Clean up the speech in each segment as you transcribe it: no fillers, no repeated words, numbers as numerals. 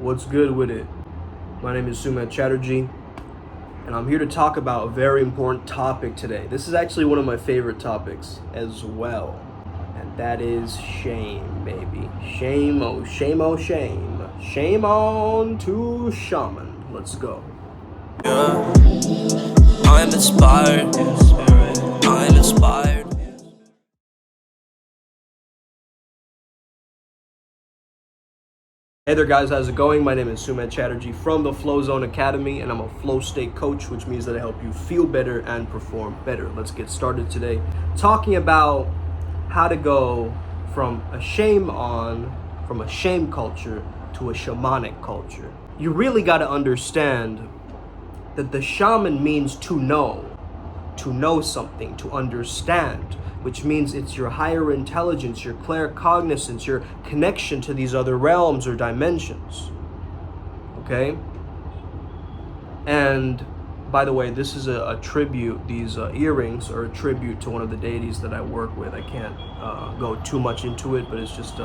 What's good with it? My name is Shaman and I'm here to talk about a very important topic today. This is actually one of my favorite topics as well, and that is shame, baby. Shame, oh shame, oh shame. Shame on to Shaman. Let's go. Yeah, I'm inspired. I'm inspired. Hey there guys, how's it going? My name is Suman Chatterjee from the Flow Zone Academy, and I'm a flow state coach, which means that I help you feel better and perform better. Let's get started today talking about how to go from a shame culture to a shamanic culture. You really got to understand that the shaman means to know something, to understand, which means it's your higher intelligence, your claircognizance, your connection to these other realms or dimensions. Okay? And by the way, this is a tribute. These earrings are a tribute to one of the deities that I work with. I can't go too much into it, but it's just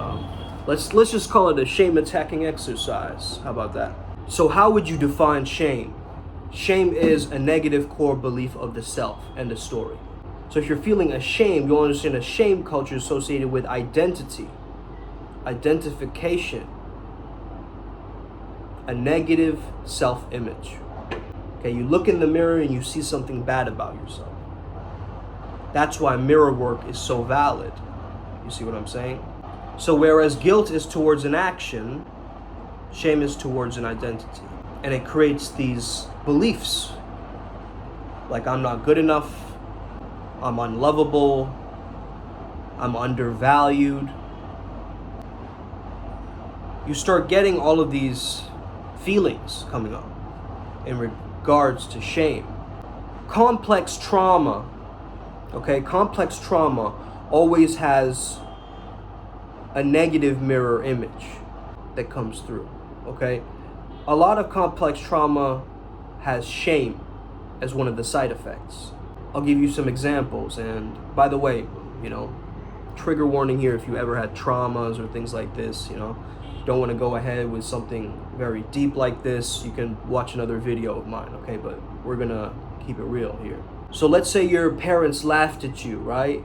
let's just call it a shame attacking exercise. How about that? So how would you define shame? Shame is a negative core belief of the self and the story. So if you're feeling ashamed, you'll understand a shame culture is associated with identity, identification, a negative self-image. Okay, you look in the mirror and you see something bad about yourself. That's why mirror work is so valid. You see what I'm saying? So whereas guilt is towards an action, shame is towards an identity. And it creates these beliefs like I'm not good enough, I'm unlovable, I'm undervalued. You start getting all of these feelings coming up in regards to shame. Complex trauma, okay? Complex trauma always has a negative mirror image that comes through, okay? A lot of complex trauma has shame as one of the side effects. I'll give you some examples, and by the way, trigger warning here if you ever had traumas or things like this, don't want to go ahead with something very deep like this, you can watch another video of mine, okay? But we're gonna keep it real here. So let's say your parents laughed at you, right?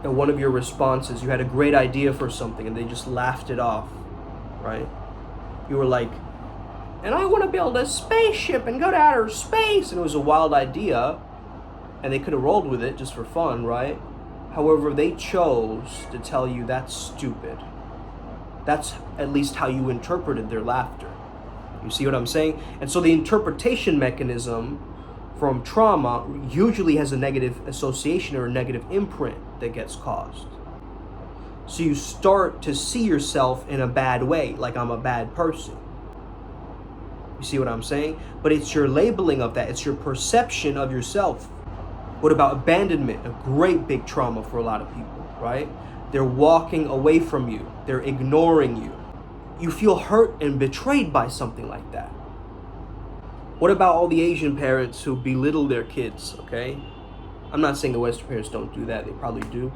And one of your responses, you had a great idea for something and they just laughed it off, right? You were like, and I want to build a spaceship and go to outer space. And it was a wild idea, and they could have rolled with it just for fun, right? However, they chose to tell you that's stupid. That's at least how you interpreted their laughter. You see what I'm saying? And so the interpretation mechanism from trauma usually has a negative association or a negative imprint that gets caused. So you start to see yourself in a bad way, like I'm a bad person. You see what I'm saying? But it's your labeling of that. It's your perception of yourself. What about abandonment? A great big trauma for a lot of people, right? They're walking away from you. They're ignoring you. You feel hurt and betrayed by something like that. What about all the Asian parents who belittle their kids, okay? I'm not saying the Western parents don't do that. They probably do.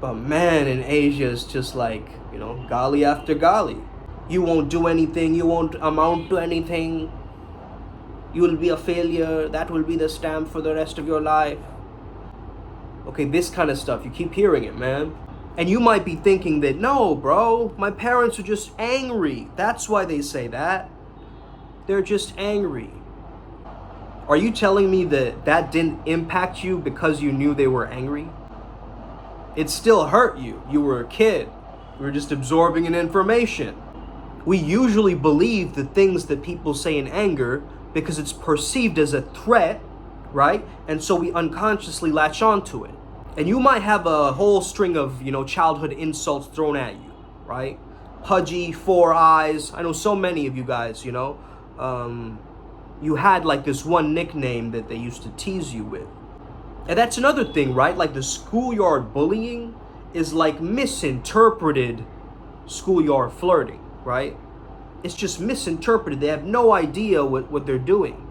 But man, in Asia, it's just like, golly after golly. You won't do anything, you won't amount to anything. You will be a failure, that will be the stamp for the rest of your life. Okay, this kind of stuff, you keep hearing it, man. And you might be thinking that, no, bro, my parents are just angry. That's why they say that. They're just angry. Are you telling me that that didn't impact you because you knew they were angry? It still hurt you. You were a kid. You were just absorbing an information. We usually believe the things that people say in anger because it's perceived as a threat, right? And so we unconsciously latch onto it. And you might have a whole string of, childhood insults thrown at you, right? Pudgy, four eyes. I know so many of you guys, you had like this one nickname that they used to tease you with. And that's another thing, right? Like the schoolyard bullying is like misinterpreted schoolyard flirting, right? It's just misinterpreted. They have no idea what they're doing,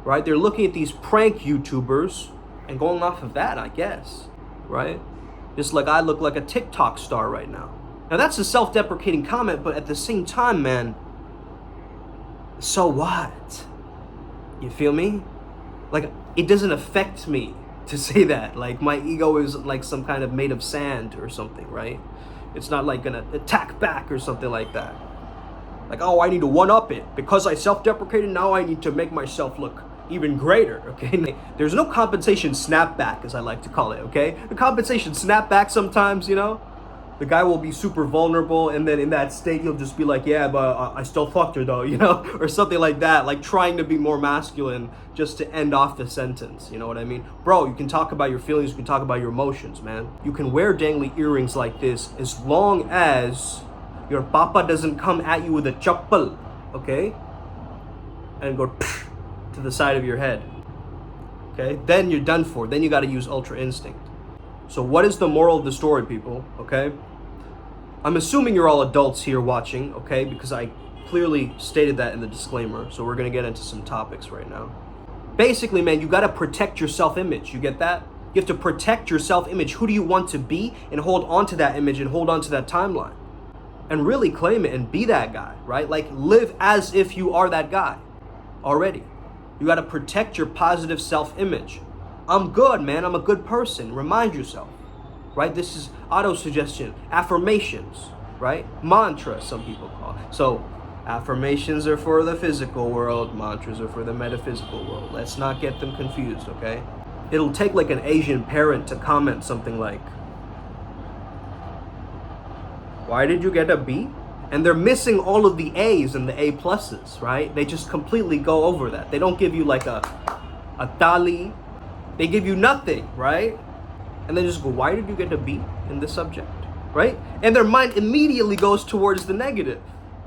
right? They're looking at these prank YouTubers and going off of that, I guess, right? Just like I look like a TikTok star right now. Now that's a self-deprecating comment, but at the same time, man, so what? You feel me? Like, it doesn't affect me to say that. Like, my ego is like some kind of made of sand or something, right? It's not like gonna attack back or something like that. Like, oh, I need to one-up it. Because I self-deprecated, now I need to make myself look even greater, okay? There's no compensation snapback, as I like to call it, okay? The compensation snapback sometimes, you know? The guy will be super vulnerable, and then in that state, he'll just be like, yeah, but I still fucked her though, you know? Or something like that, like trying to be more masculine just to end off the sentence, you know what I mean? Bro, you can talk about your feelings, you can talk about your emotions, man. You can wear dangly earrings like this as long as your papa doesn't come at you with a chappal, okay? And go to the side of your head, okay? Then you're done for. Then you gotta use ultra instinct. So what is the moral of the story, people, okay? I'm assuming you're all adults here watching, okay? Because I clearly stated that in the disclaimer. So we're gonna get into some topics right now. Basically, man, you gotta protect your self-image. You get that? You have to protect your self-image. Who do you want to be? And hold on to that image and hold on to that timeline. And really claim it and be that guy, right? Like, live as if you are that guy already. You gotta protect your positive self-image. I'm good, man. I'm a good person. Remind yourself, right? This is auto-suggestion, affirmations, right? Mantras, some people call it. So affirmations are for the physical world. Mantras are for the metaphysical world. Let's not get them confused, okay? It'll take like an Asian parent to comment something like, why did you get a B? And they're missing all of the A's and the A pluses, right? They just completely go over that. They don't give you like a tali. They give you nothing, right? And they just go, why did you get a B in this subject, right? And their mind immediately goes towards the negative,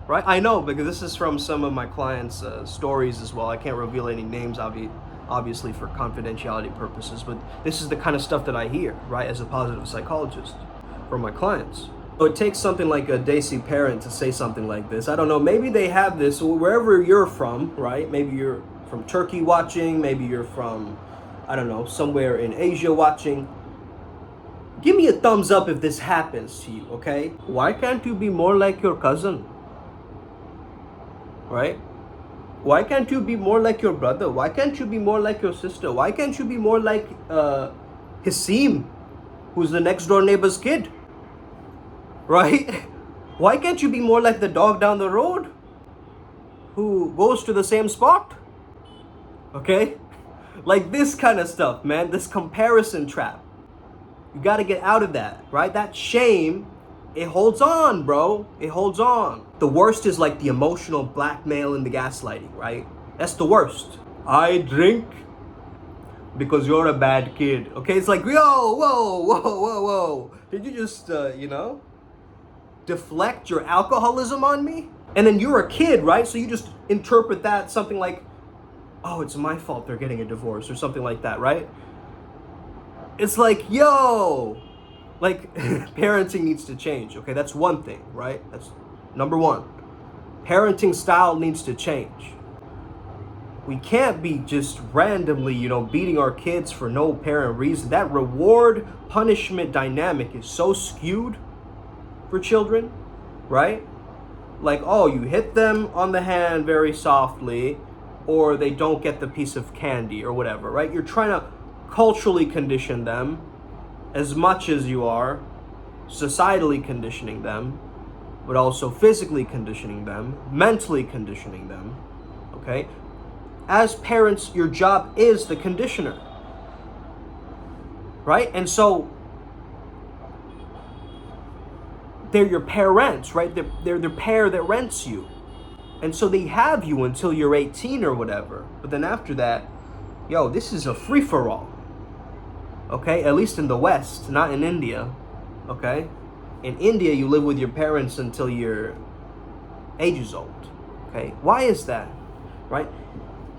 right? I know, because this is from some of my clients' stories as well. I can't reveal any names, obviously for confidentiality purposes, but this is the kind of stuff that I hear, right, as a positive psychologist from my clients. So it takes something like a Desi parent to say something like this. I don't know, maybe they have this wherever you're from, right? Maybe you're from Turkey watching, maybe you're from, I don't know, somewhere in Asia watching. Give me a thumbs up if this happens to you, okay? Why can't you be more like your cousin? Right? Why can't you be more like your brother? Why can't you be more like your sister? Why can't you be more like Hasim, who's the next door neighbor's kid? Right? Why can't you be more like the dog down the road who goes to the same spot? Okay? Like this kind of stuff, man. This comparison trap. You got to get out of that, right? That shame, it holds on, bro. It holds on. The worst is like the emotional blackmail and the gaslighting, right? That's the worst. I drink because you're a bad kid. Okay? It's like, whoa. Did you just, deflect your alcoholism on me? And then you're a kid, right? So you just interpret that something like, oh, it's my fault they're getting a divorce or something like that, right? It's like, yo, like parenting needs to change, okay? That's one thing, right? That's number one. Parenting style needs to change. We can't be just randomly, beating our kids for no apparent reason. That reward punishment dynamic is so skewed for children, right? Like, oh, you hit them on the hand very softly, or they don't get the piece of candy or whatever, right? You're trying to culturally condition them as much as you are societally conditioning them, but also physically conditioning them, mentally conditioning them, okay? As parents, your job is the conditioner, right? And so they're your parents, right? They're the pair that rents you. And so they have you until you're 18 or whatever. But then after that, this is a free-for-all. Okay? At least in the West, not in India. Okay? In India, you live with your parents until you're ages old. Okay? Why is that? Right?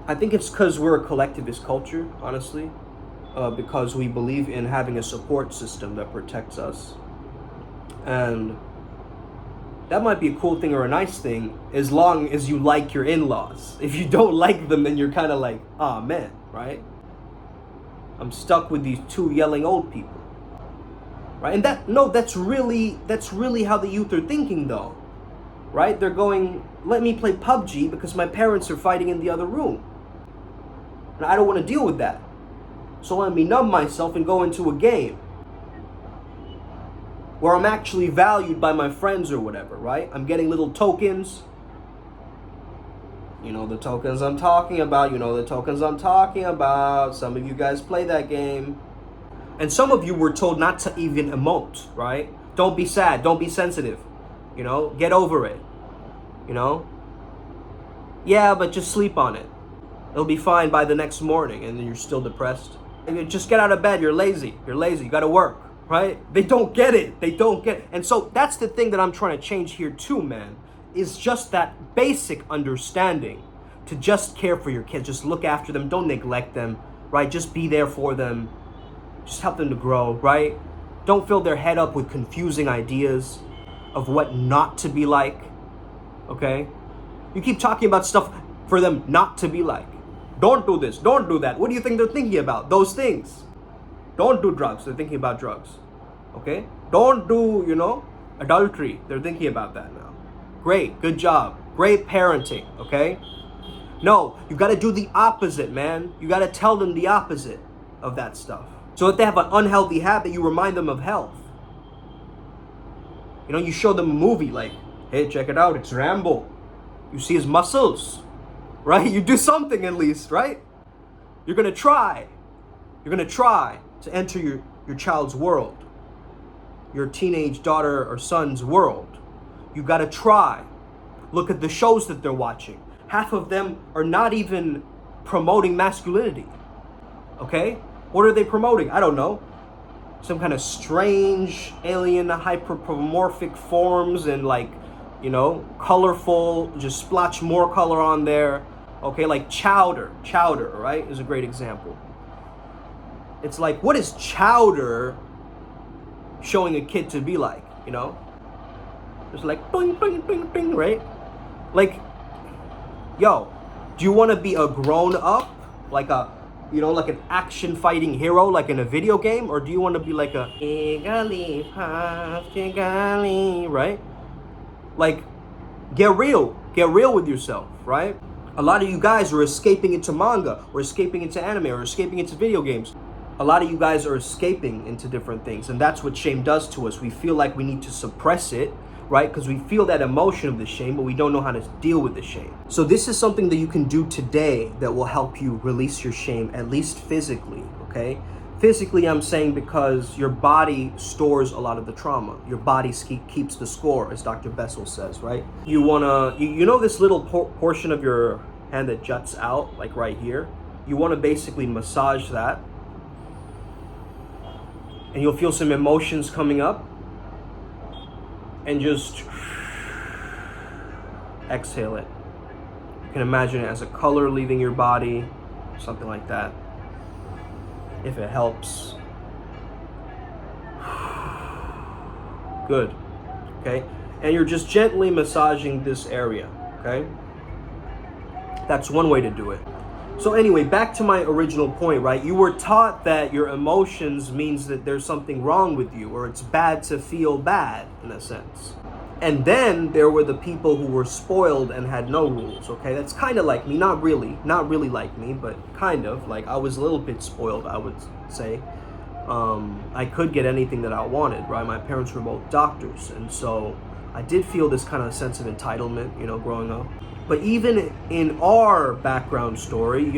I think it's because we're a collectivist culture, honestly. Because we believe in having a support system that protects us. And that might be a cool thing or a nice thing as long as you like your in-laws. If you don't like them, then you're kind of like, ah, man, right? I'm stuck with these two yelling old people. right? And that's really how the youth are thinking, though, right? They're going, let me play PUBG because my parents are fighting in the other room, and I don't want to deal with that. So let me numb myself and go into a game where I'm actually valued by my friends or whatever, right? I'm getting little tokens. You know the tokens I'm talking about. Some of you guys play that game. And some of you were told not to even emote, right? Don't be sad. Don't be sensitive. Get over it. Yeah, but just sleep on it. It'll be fine by the next morning, and then you're still depressed. Just get out of bed. You're lazy. You got to work, right? They don't get it. And so that's the thing that I'm trying to change here too, man, is just that basic understanding to just care for your kids. Just look after them. Don't neglect them, right? Just be there for them. Just help them to grow, right? Don't fill their head up with confusing ideas of what not to be like, okay? You keep talking about stuff for them not to be like. Don't do this, don't do that. What do you think they're thinking about? Those things. Don't do drugs, they're thinking about drugs, okay? Don't do, adultery. They're thinking about that now. Great, good job. Great parenting, okay? No, you gotta do the opposite, man. You gotta tell them the opposite of that stuff. So if they have an unhealthy habit, you remind them of health. You show them a movie like, hey, check it out, it's Rambo. You see his muscles, right? You do something at least, right? You're gonna try. You're gonna try to enter your child's world, your teenage daughter or son's world. You gotta try. Look at the shows that they're watching. Half of them are not even promoting masculinity, okay? What are they promoting? I don't know. Some kind of strange alien hypermorphic forms and colorful, just splotch more color on there. Okay, like Chowder, right, is a great example. It's like, what is Chowder showing a kid to be like, It's like, bing, bing, bing, bing, right? Like, yo, do you want to be a grown up, like an action fighting hero, like in a video game? Or do you want to be like a right? Like, get real with yourself, right? A lot of you guys are escaping into manga, or escaping into anime, or escaping into video games. A lot of you guys are escaping into different things, and that's what shame does to us. We feel like we need to suppress it, right? Because we feel that emotion of the shame, but we don't know how to deal with the shame. So this is something that you can do today that will help you release your shame, at least physically, okay? Physically, I'm saying because your body stores a lot of the trauma. Your body keeps the score, as Dr. Bessel says, right? You wanna, this little portion of your hand that juts out, like right here? You wanna basically massage that, and you'll feel some emotions coming up, and just exhale it. You can imagine it as a color leaving your body, something like that, if it helps. Good, okay? And you're just gently massaging this area, okay? That's one way to do it. So anyway, back to my original point, right? You were taught that your emotions means that there's something wrong with you, or it's bad to feel bad, in a sense. And then there were the people who were spoiled and had no rules, okay? That's kind of like me, not really like me, but kind of. Like, I was a little bit spoiled, I would say. I could get anything that I wanted, right? My parents were both doctors, and so I did feel this kind of sense of entitlement, growing up. But even in our background story,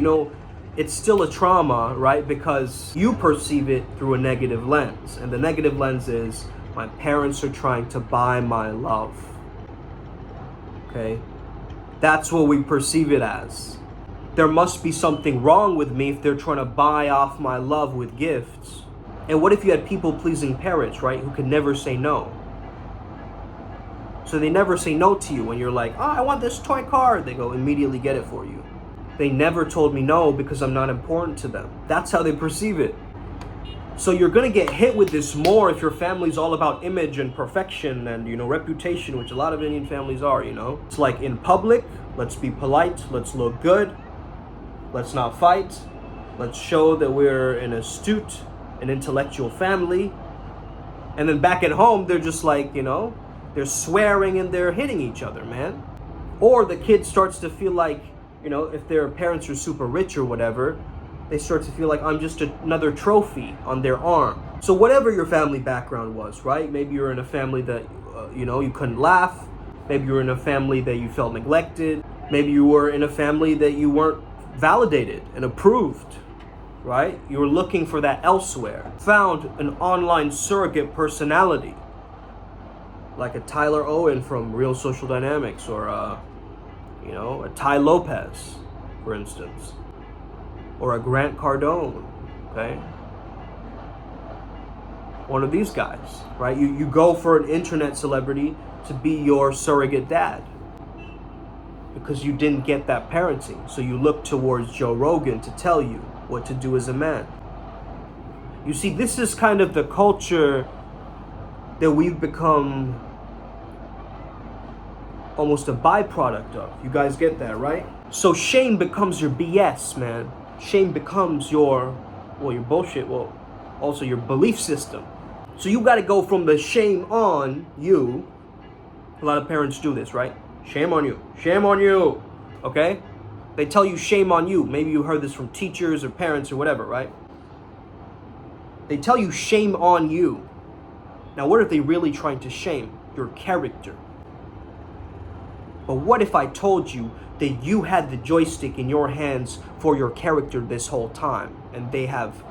it's still a trauma, right? Because you perceive it through a negative lens. And the negative lens is, my parents are trying to buy my love. Okay? That's what we perceive it as. There must be something wrong with me if they're trying to buy off my love with gifts. And what if you had people-pleasing parents, right, who could never say no? So they never say no to you when you're like, oh, I want this toy car. They go immediately get it for you. They never told me no because I'm not important to them. That's how they perceive it. So you're going to get hit with this more if your family's all about image and perfection and, reputation, which a lot of Indian families are, It's like, in public, let's be polite, let's look good, let's not fight, let's show that we're an astute and intellectual family. And then back at home, they're just like, they're swearing and they're hitting each other, man. Or the kid starts to feel like, if their parents are super rich or whatever, they start to feel like I'm just another trophy on their arm. So whatever your family background was, right? Maybe you're in a family that, you couldn't laugh. Maybe you were in a family that you felt neglected. Maybe you were in a family that you weren't validated and approved, right? You were looking for that elsewhere. Found an online surrogate personality, like a Tyler Owen from Real Social Dynamics, or a Ty Lopez, for instance, or a Grant Cardone, okay? One of these guys, right? You go for an internet celebrity to be your surrogate dad because you didn't get that parenting. So you look towards Joe Rogan to tell you what to do as a man. You see, this is kind of the culture that we've become almost a byproduct of. You guys get that, right? So shame becomes your BS, man. Shame becomes your bullshit, also your belief system. So you got to go from the shame on you. A lot of parents do this, right? Shame on you. Shame on you. Okay? They tell you shame on you. Maybe you heard this from teachers or parents or whatever, right? They tell you shame on you. Now, what are they really trying to shame? Your character. But what if I told you that you had the joystick in your hands for your character this whole time, and they have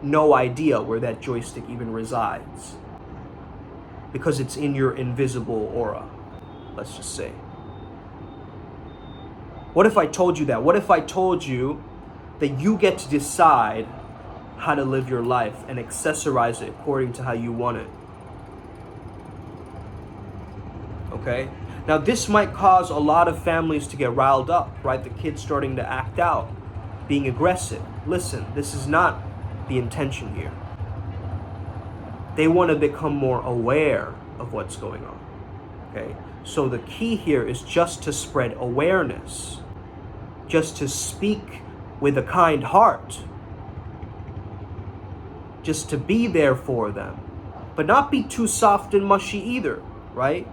no idea where that joystick even resides? Because it's in your invisible aura, let's just say. What if I told you that? What if I told you that you get to decide how to live your life and accessorize it according to how you want it? Okay? Now, this might cause a lot of families to get riled up, right? The kid's starting to act out, being aggressive. Listen, this is not the intention here. They want to become more aware of what's going on, okay? So the key here is just to spread awareness, just to speak with a kind heart, just to be there for them, but not be too soft and mushy either, right?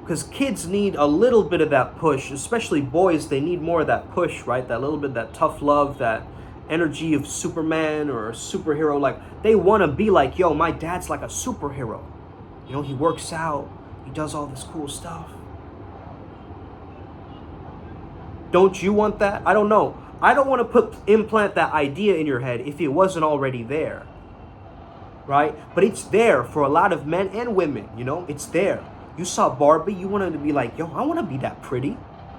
Because kids need a little bit of that push, especially boys. They need more of that push, right? That little bit, that tough love, that energy of Superman or a superhero. Like, they want to be like, yo, my dad's like a superhero. He works out, he does all this cool stuff. Don't you want that? I don't know. I don't want to implant that idea in your head if it wasn't already there, right? But it's there for a lot of men and women, it's there. You saw Barbie, you wanted to be like, yo, I want to be that pretty,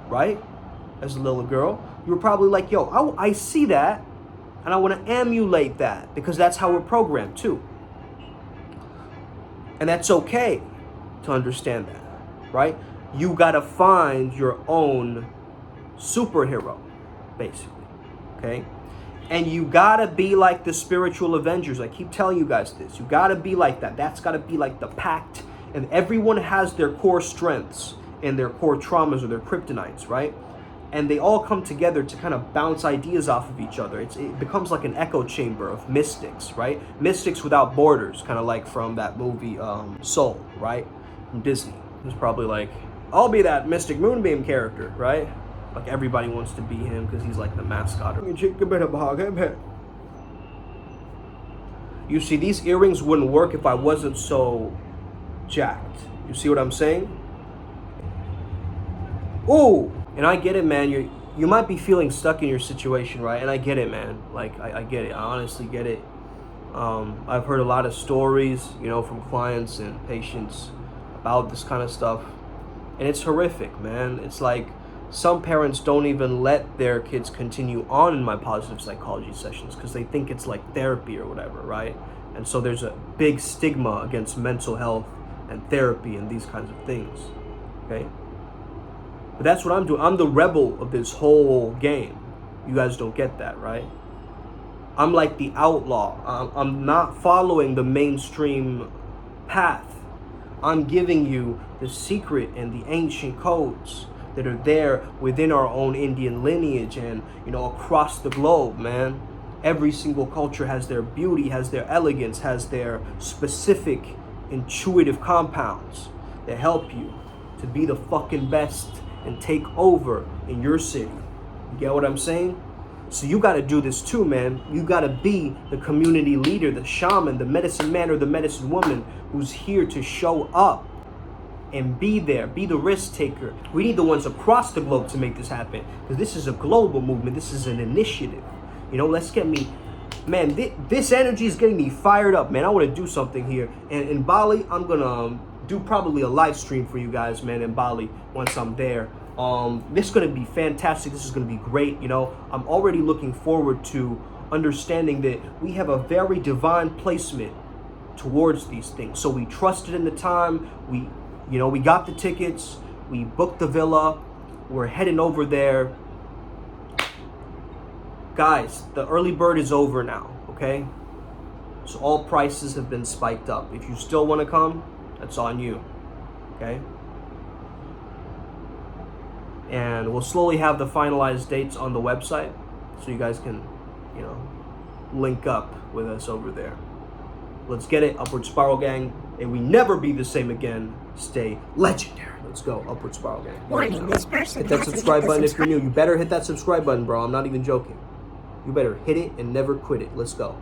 right? As a little girl, you were probably like, yo, I see that, and I want to emulate that, because that's how we're programmed too. And that's okay to understand that, right? You got to find your own superhero, basically, okay? And you got to be like the spiritual Avengers. I keep telling you guys this. You got to be like that. That's got to be like the pact. And everyone has their core strengths and their core traumas or their kryptonites, right? And they all come together to kind of bounce ideas off of each other. It becomes like an echo chamber of mystics, right? Mystics without borders, kind of like from that movie Soul, right? From Disney. It's probably like, I'll be that Mystic Moonbeam character, right? Like everybody wants to be him because he's like the mascot. You see, these earrings wouldn't work if I wasn't so jacked. You see what I'm saying? Ooh, and I get it, man. You might be feeling stuck in your situation, right? And I get it, man. Like, I get it. I honestly get it. I've heard a lot of stories, from clients and patients about this kind of stuff. And it's horrific, man. It's like some parents don't even let their kids continue on in my positive psychology sessions because they think it's like therapy or whatever, right? And so there's a big stigma against mental health and therapy and these kinds of things, okay? But that's what I'm doing. I'm the rebel of this whole game. You guys don't get that, right? I'm like the outlaw. I'm not following the mainstream path. I'm giving you the secret and the ancient codes that are there within our own Indian lineage and, across the globe, man. Every single culture has their beauty, has their elegance, has their specific intuitive compounds that help you to be the fucking best and take over in your city. You get what I'm saying? So you got to do this too, man. You got to be the community leader, the shaman, the medicine man or the medicine woman who's here to show up and be there, be the risk taker. We need the ones across the globe to make this happen, because this is a global movement. This is an initiative. You know, let's get me, man, this energy is getting me fired up, man. I want to do something here. And in Bali, I'm going to do probably a live stream for you guys, man, in Bali once I'm there. This is going to be fantastic. This is going to be great. You know, I'm already looking forward to understanding that we have a very divine placement towards these things. So we trusted in the time. We got the tickets. We booked the villa. We're heading over there. Guys, the early bird is over now, okay? So all prices have been spiked up. If you still want to come, that's on you, okay? And we'll slowly have the finalized dates on the website so you guys can, you know, link up with us over there. Let's get it, Upward Spiral Gang. And we never be the same again. Stay legendary. Let's go, Upward Spiral Gang. Warning, this person Hit that hasn't subscribe hit the button if you're new. You better hit that subscribe button, bro. I'm not even joking. You better hit it and never quit it. Let's go.